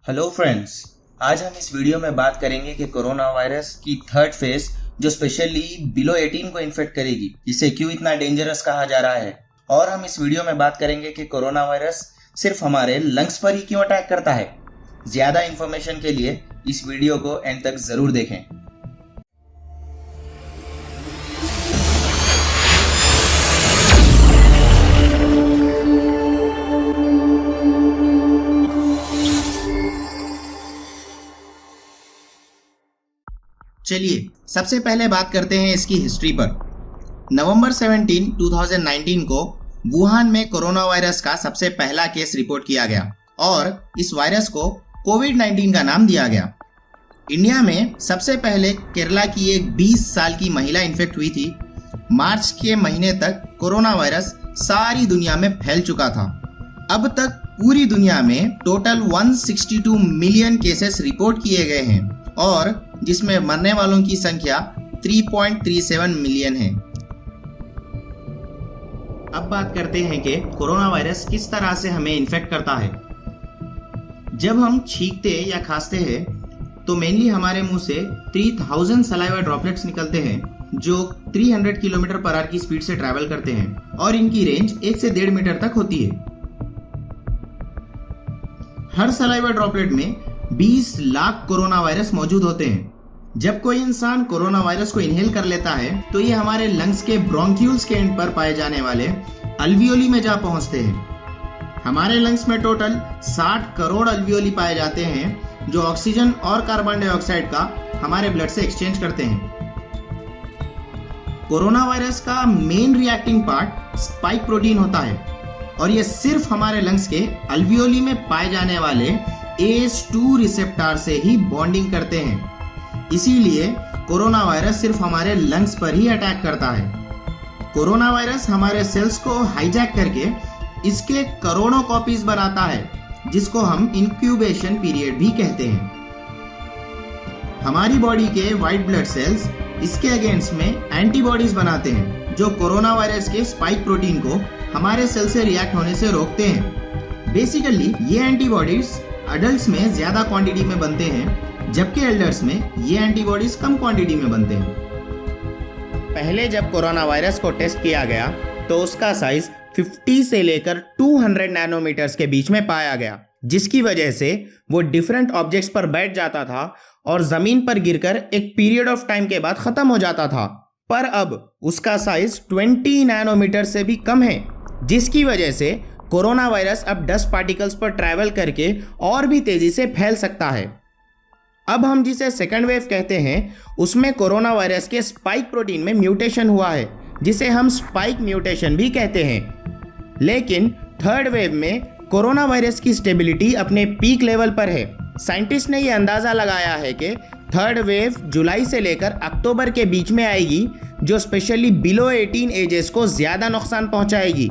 Hello friends, आज हम इस वीडियो में बात करेंगे कि कोरोना वायरस की थर्ड फेज जो स्पेशली बिलो 18 को इन्फेक्ट करेगी, इसे क्यों इतना डेंजरस कहा जा रहा है। और हम इस वीडियो में बात करेंगे कि कोरोना वायरस सिर्फ हमारे लंग्स पर ही क्यों अटैक करता है। ज़्यादा इन्फॉर्मेशन के लिए इस वीडियो को एंड तक ज़रूर देखें। चलिए सबसे पहले बात करते हैं इसकी हिस्ट्री पर। नवंबर 17, 2019 को वुहान में कोरोना वायरस का सबसे पहला केस रिपोर्ट किया गया और इस वायरस को कोविड-19 का नाम दिया गया। इंडिया में सबसे पहले केरला की एक 20 साल की महिला इन्फेक्ट हुई थी। मार्च के महीने तक कोरोना वायरस सारी दुनिया में फैल चुका था। अब तक पूरी दुनिया में टोटल 162 मिलियन केसेस रिपोर्ट किए गए हैं और जिसमें मरने वालों की संख्या 3.37 मिलियन है। अब बात करते हैं कि कोरोना वायरस किस तरह से हमें इन्फेक्ट करता है। जब हम छींकते या खांसते हैं तो मेनली हमारे मुंह से 3000 सलाइवा ड्रॉपलेट्स निकलते हैं जो 300 किलोमीटर पर आवर की स्पीड से ट्रैवल करते हैं और इनकी रेंज 1 से 1.5 मीटर तक होती है। हर सलाइवा ड्रॉपलेट में 20 लाख कोरोना वायरस मौजूद होते हैं। जब कोई इंसान कोरोना वायरस को इनहेल कर लेता है तो ये हमारे लंग्स के ब्रोंक्यूल्स के एंड पर पाए जाने वाले अल्वियोली में जा पहुंचते हैं। हमारे लंग्स में टोटल 60 करोड़ अल्वियोली पाए जाते हैं जो ऑक्सीजन और कार्बन डाइऑक्साइड का हमारे ब्लड से एक्सचेंज करते हैं। कोरोना वायरस का main reacting part spike protein होता है और ये सिर्फ हमारे लंग्स के अल्वियोली में पाए जाने वाले ACE2 रिसेप्टर से ही बॉन्डिंग करते हैं। इसीलिए कोरोना वायरस सिर्फ हमारे लंग्स पर ही अटैक करता है। कोरोना वायरस हमारे सेल्स को हाईजैक करके इसके करोड़ों कॉपीज बनाता है जिसको हम इंक्यूबेशन पीरियड भी कहते हैं। हमारी बॉडी के व्हाइट ब्लड सेल्स इसके अगेंस्ट में एंटीबॉडीज बनाते हैं जो कोरोना वायरस के स्पाइक प्रोटीन को हमारे सेल से रिएक्ट होने से रोकते हैं। बेसिकली ये एंटीबॉडीज अडल्ट्स में ज्यादा क्वांटिटी में बनते हैं जबकि एल्डर्स में ये एंटीबॉडीज कम क्वांटिटी में बनते हैं। पहले जब कोरोना वायरस को टेस्ट किया गया तो उसका साइज 50 से लेकर 200 नैनोमीटर्स के बीच में पाया गया, जिसकी वजह से वो डिफरेंट ऑब्जेक्ट्स पर बैठ जाता था और जमीन पर गिरकर एक पीरियड ऑफ टाइम के बाद खत्म हो जाता था। पर अब उसका साइज 20 नैनोमीटर से भी कम है, जिसकी वजह से कोरोना वायरस अब डस्ट पार्टिकल्स पर ट्रैवल करके और भी तेजी से फैल सकता है। अब हम जिसे सेकंड वेव कहते हैं उसमें कोरोना वायरस के स्पाइक प्रोटीन में म्यूटेशन हुआ है जिसे हम स्पाइक म्यूटेशन भी कहते हैं। लेकिन थर्ड वेव में कोरोना वायरस की स्टेबिलिटी अपने पीक लेवल पर है। साइंटिस्ट ने यह अंदाज़ा लगाया है कि थर्ड वेव जुलाई से लेकर अक्टूबर के बीच में आएगी जो स्पेशली बिलो 18 एजेस को ज़्यादा नुकसान पहुंचाएगी।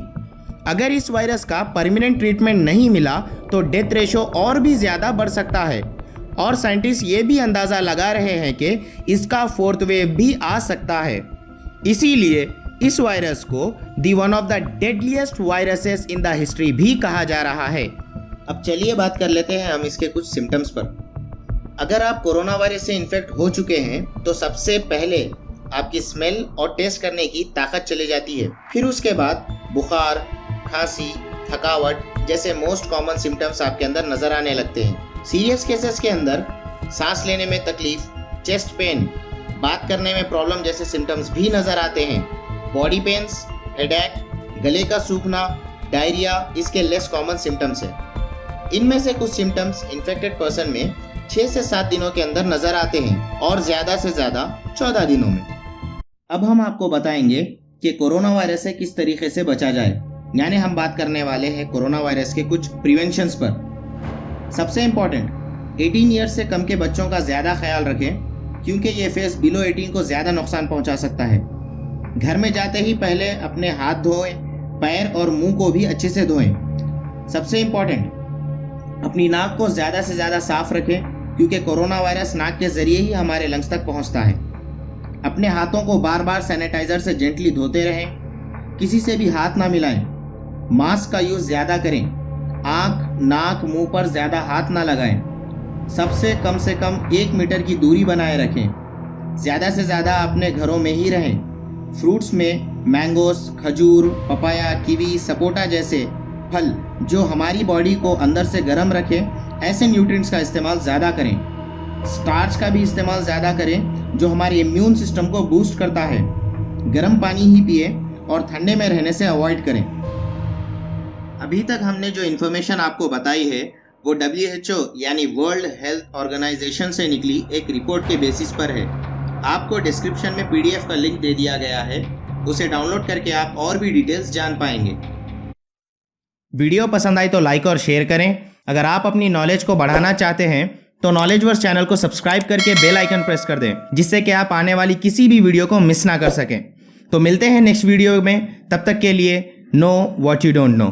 अगर इस वायरस का परमानेंट ट्रीटमेंट नहीं मिला तो डेथ रेशो और भी ज़्यादा बढ़ सकता है और साइंटिस्ट ये भी अंदाज़ा लगा रहे हैं कि इसका फोर्थ वेव भी आ सकता है। इसीलिए इस वायरस को the one of the deadliest viruses in the history भी कहा जा रहा है। अब चलिए बात कर लेते हैं हम इसके कुछ सिम्टम्स पर। अगर आप कोरोना वायरस से इन्फेक्ट हो चुके हैं तो सबसे पहले आपकी स्मेल और टेस्ट करने की ताकत चली जाती है। फिर उसके बाद बुखार, खांसी, थकावट जैसे मोस्ट कॉमन सिम्टम्स आपके अंदर नजर आने लगते हैं। सीरियस केसेस के अंदर सांस लेने में तकलीफ, चेस्ट पेन, बात करने में प्रॉब्लम जैसे सिम्टम्स भी नजर आते हैं। बॉडी पेन्स, हेडेक, गले का सूखना, डायरिया इसके लेस कॉमन सिम्टम्स हैं। इनमें से कुछ सिम्टम्स इन्फेक्टेड पर्सन में 6 से 7 दिनों के अंदर नजर आते हैं और ज़्यादा से ज़्यादा 14 दिनों में। अब हम आपको बताएंगे कि कोरोना वायरस से किस तरीके से बचा जाए, यानी हम बात करने वाले हैं कोरोना वायरस के कुछ प्रिवेंशंस पर। सबसे इम्पॉर्टेंट, 18 ईयर्स से कम के बच्चों का ज़्यादा ख्याल रखें क्योंकि ये फेस बिलो 18 को ज़्यादा नुकसान पहुंचा सकता है। घर में जाते ही पहले अपने हाथ धोएं, पैर और मुंह को भी अच्छे से धोएं। सबसे इम्पॉर्टेंट, अपनी नाक को ज़्यादा से ज़्यादा साफ रखें क्योंकि कोरोना वायरस नाक के ज़रिए ही हमारे लंग्स तक पहुंचता है। अपने हाथों को बार बार सैनिटाइज़र से जेंटली धोते रहें, किसी से भी हाथ ना मिलाएं। मास्क का यूज़ ज़्यादा करें, आँख, नाक, मुंह पर ज़्यादा हाथ ना लगाएं सबसे से कम 1 मीटर की दूरी बनाए रखें। ज़्यादा से ज़्यादा अपने घरों में ही रहें। फ्रूट्स में मैंगोस, खजूर, पपाया, कीवी, सपोटा जैसे फल जो हमारी बॉडी को अंदर से गर्म रखें, ऐसे न्यूट्रिएंट्स का इस्तेमाल ज़्यादा करें। स्टार्च का भी इस्तेमाल ज़्यादा करें जो हमारे इम्यून सिस्टम को बूस्ट करता है। गर्म पानी ही पिए और ठंडे में रहने से अवॉइड करें। अभी तक हमने जो इन्फॉर्मेशन आपको बताई है वो WHO यानी वर्ल्ड हेल्थ ऑर्गेनाइजेशन से निकली एक रिपोर्ट के बेसिस पर है। आपको डिस्क्रिप्शन में PDF का लिंक दे दिया गया है, उसे डाउनलोड करके आप और भी डिटेल्स जान पाएंगे। वीडियो पसंद आई तो लाइक और शेयर करें। अगर आप अपनी नॉलेज को बढ़ाना चाहते हैं तो नॉलेजवर्स चैनल को सब्सक्राइब करके बेल आइकन प्रेस कर दें, जिससे कि आप आने वाली किसी भी वीडियो को मिस ना कर सकें। तो मिलते हैं नेक्स्ट वीडियो में, तब तक के लिए know what you don't know.